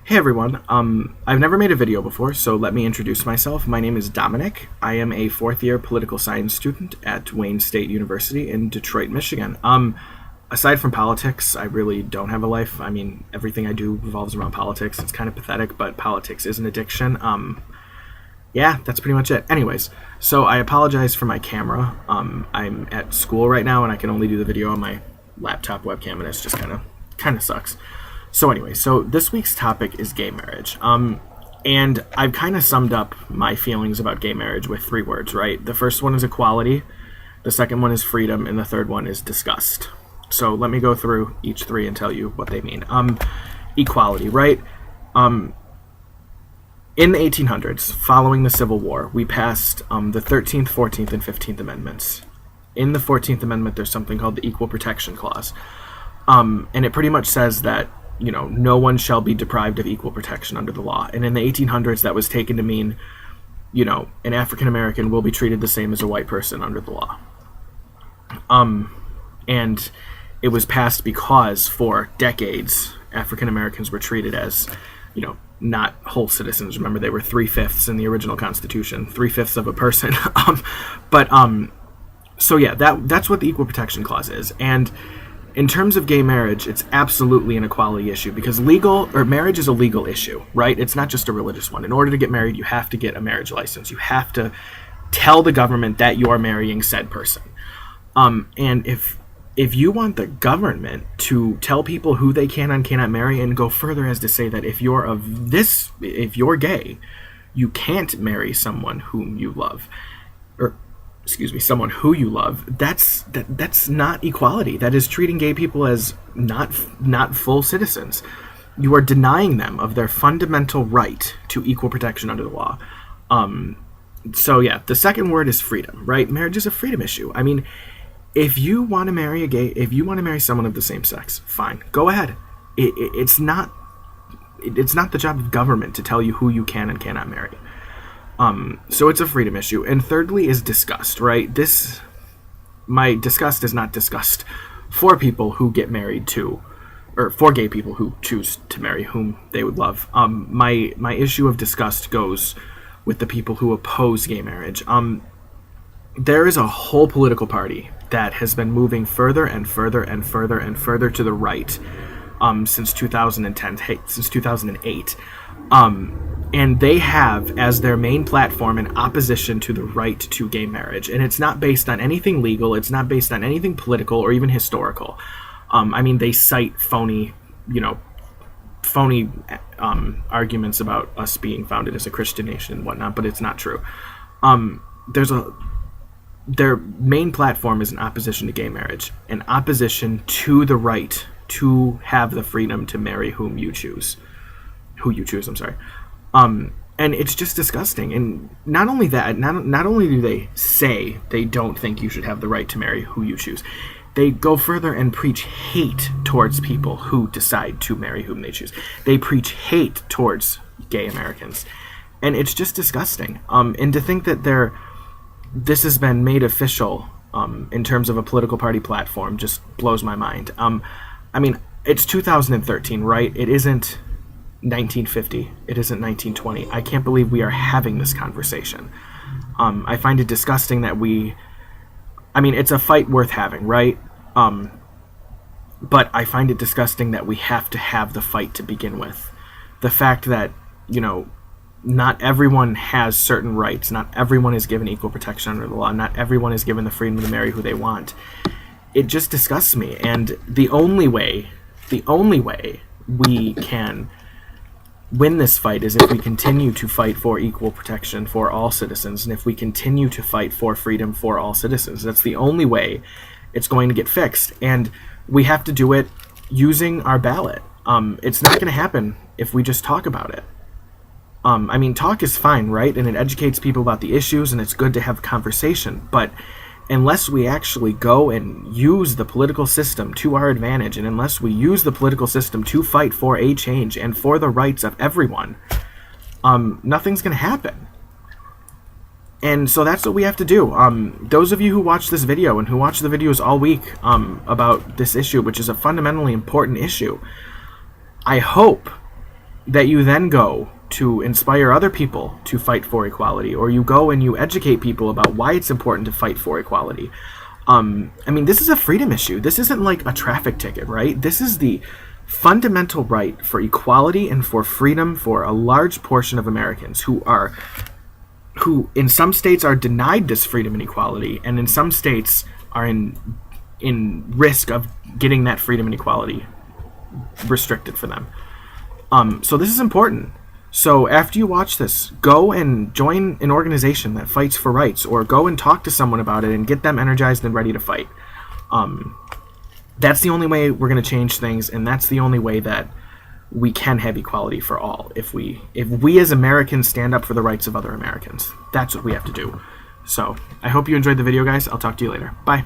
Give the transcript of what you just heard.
Hey everyone, I've never made a video before, so let me introduce myself. My name is Dominic. I am a fourth-year political science student at Wayne State University in Detroit, Michigan. Aside from politics, I really don't have a life. I mean, everything I do revolves around politics. It's kind of pathetic, but politics is an addiction. Yeah, that's pretty much it. Anyways, so I apologize for my camera. I'm at school right now, and I can only do the video on my laptop webcam, and it's just kind of sucks. So anyway, so this week's topic is gay marriage. And I've kind of summed up my feelings about gay marriage with 3 words, right? The first one is equality, the second one is freedom, and the third one is disgust. So let me go through each 3 and tell you what they mean. Equality, right? In the 1800s, following the Civil War, we passed the 13th, 14th, and 15th Amendments. In the 14th Amendment, there's something called the Equal Protection Clause. And it pretty much says that no one shall be deprived of equal protection under the law. And in the 1800s, that was taken to mean, an African American will be treated the same as a white person under the law. And it was passed because for decades, African Americans were treated as, not whole citizens. Remember, they were 3/5 in the original Constitution, 3/5 of a person. So yeah, that's what the Equal Protection Clause is. And in terms of gay marriage, it's absolutely an equality issue because marriage is a legal issue, right? It's not just a religious one. In order to get married, you have to get a marriage license. You have to tell the government that you are marrying said person. And if you want the government to tell people who they can and cannot marry, and go further as to say that if you're gay, you can't marry someone whom you love, someone who you love, that's not equality. That is treating gay people as not full citizens. You are denying them of their fundamental right to equal protection under the law. So yeah, the second word is freedom, right? Marriage is a freedom issue. I mean, if you want to marry someone of the same sex, fine, go ahead. It's not the job of government to tell you who you can and cannot marry. So it's a freedom issue. And thirdly is disgust, right? My disgust is not disgust for people who get married to, or for gay people who choose to marry whom they would love. My issue of disgust goes with the people who oppose gay marriage. There is a whole political party that has been moving further and further and further and further to the right since 2008. And they have as their main platform an opposition to the right to gay marriage. And it's not based on anything legal. It's not based on anything political or even historical. They cite phony arguments about us being founded as a Christian nation and whatnot, but it's not true. Their main platform is an opposition to gay marriage, an opposition to the right to have the freedom to marry who you choose. And it's just disgusting. And not only that, not only do they say they don't think you should have the right to marry who you choose, they go further and preach hate towards people who decide to marry whom they choose. They preach hate towards gay Americans. And it's just disgusting. And to think that this has been made official in terms of a political party platform just blows my mind. It's 2013, right? It isn't 1950. It isn't 1920. I can't believe we are having this conversation. I find it disgusting that it's a fight worth having, right? But I find it disgusting that we have to have the fight to begin with. The fact that, not everyone has certain rights. Not everyone is given equal protection under the law. Not everyone is given the freedom to marry who they want. It just disgusts me. And the only way we can win this fight is if we continue to fight for equal protection for all citizens, and if we continue to fight for freedom for all citizens. That's the only way it's going to get fixed, and we have to do it using our ballot. It's not going to happen if we just talk about it. Talk is fine, right? And it educates people about the issues, and it's good to have a conversation, but unless we actually go and use the political system to our advantage, and unless we use the political system to fight for a change and for the rights of everyone, nothing's going to happen. And so that's what we have to do. Those of you who watch this video and who watch the videos all week about this issue, which is a fundamentally important issue, I hope that you then go to inspire other people to fight for equality, or you go and you educate people about why it's important to fight for equality. I mean, this is a freedom issue. This isn't like a traffic ticket, right? This is the fundamental right for equality and for freedom for a large portion of Americans who in some states are denied this freedom and equality, and in some states are in risk of getting that freedom and equality restricted for them. So this is important. So after you watch this, go and join an organization that fights for rights, or go and talk to someone about it and get them energized and ready to fight. That's the only way we're going to change things, and that's the only way that we can have equality for all. If we as Americans stand up for the rights of other Americans, that's what we have to do. So I hope you enjoyed the video, guys. I'll talk to you later. Bye.